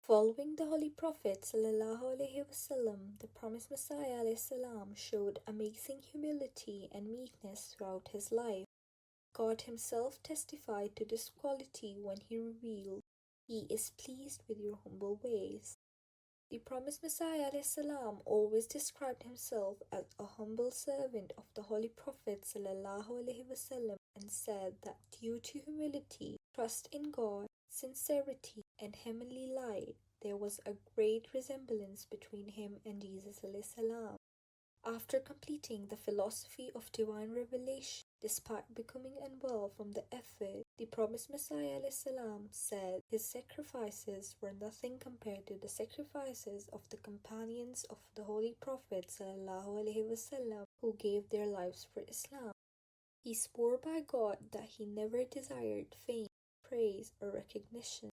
Following the Holy Prophet ﷺ, the promised Messiah ﷺ showed amazing humility and meekness throughout his life. God himself testified to this quality when he revealed, "He is pleased with your humble ways." The promised Messiah ﷺ always described himself as a humble servant of the Holy Prophet ﷺ and said that due to humility, trust in God, sincerity, and heavenly light, there was a great resemblance between him and Jesus ﷺ. After completing the philosophy of divine revelation, despite becoming unwell from the effort, the promised Messiah ﷺ said his sacrifices were nothing compared to the sacrifices of the companions of the Holy Prophet ﷺ who gave their lives for Islam. He swore by God that he never desired fame, praise, or recognition.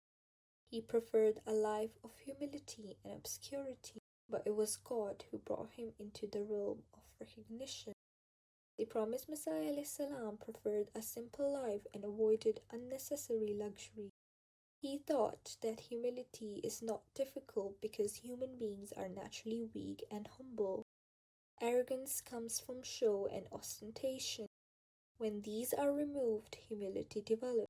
He preferred a life of humility and obscurity, but it was God who brought him into the realm of recognition. The promised Messiah ﷺ preferred a simple life and avoided unnecessary luxury. He thought that humility is not difficult because human beings are naturally weak and humble. Arrogance comes from show and ostentation. When these are removed, humility develops.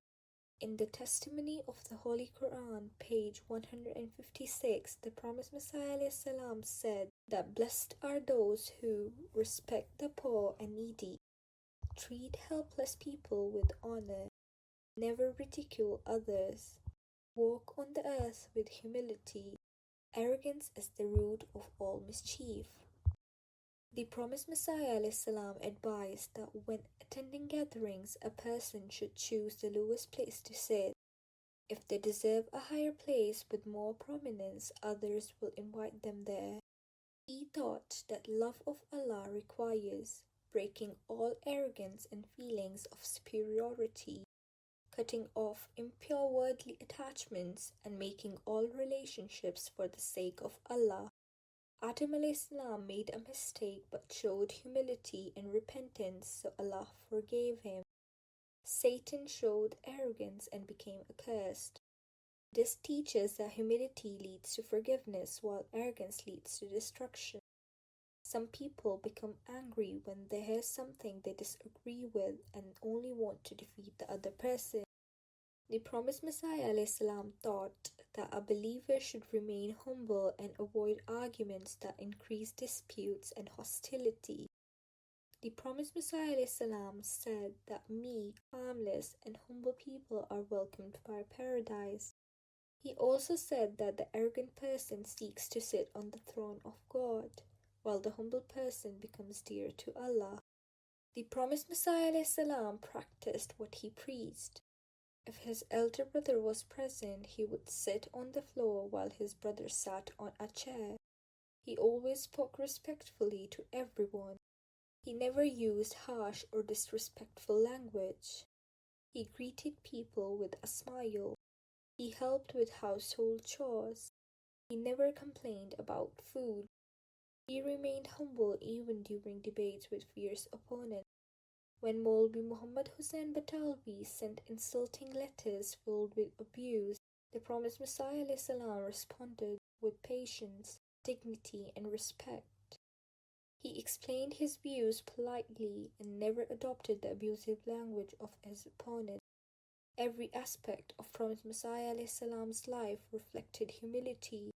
In the testimony of the Holy Quran, page 156, the promised Messiah ﷺ said that blessed are those who respect the poor and needy, treat helpless people with honor, never ridicule others, walk on the earth with humility. Arrogance is the root of all mischief. The promised Messiah ﷺ advised that when attending gatherings, a person should choose the lowest place to sit. If they deserve a higher place with more prominence, others will invite them there. He thought that love of Allah requires breaking all arrogance and feelings of superiority, cutting off impure worldly attachments, and making all relationships for the sake of Allah. Adam a.s. made a mistake but showed humility and repentance, so Allah forgave him. Satan showed arrogance and became accursed. This teaches that humility leads to forgiveness while arrogance leads to destruction. Some people become angry when they hear something they disagree with and only want to defeat the other person. The promised Messiah ﷺ taught that a believer should remain humble and avoid arguments that increase disputes and hostility. The promised Messiah ﷺ said that meek, harmless, and humble people are welcomed by paradise. He also said that the arrogant person seeks to sit on the throne of God, while the humble person becomes dear to Allah. The promised Messiah ﷺ practiced what he preached. If his elder brother was present, he would sit on the floor while his brother sat on a chair. He always spoke respectfully to everyone. He never used harsh or disrespectful language. He greeted people with a smile. He helped with household chores. He never complained about food. He remained humble even during debates with fierce opponents. When Maulvi Muhammad Hussain Batalvi sent insulting letters filled with abuse, the promised Messiah ﷺ responded with patience, dignity, and respect. He explained his views politely and never adopted the abusive language of his opponent. Every aspect of promised Messiah ﷺ's life reflected humility.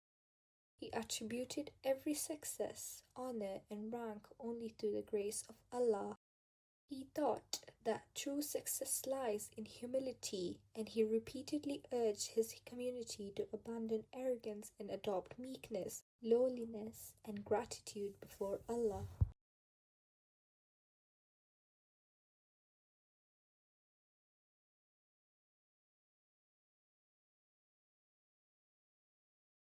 He attributed every success, honor, and rank only to the grace of Allah. He thought that true success lies in humility, and he repeatedly urged his community to abandon arrogance and adopt meekness, lowliness, and gratitude before Allah.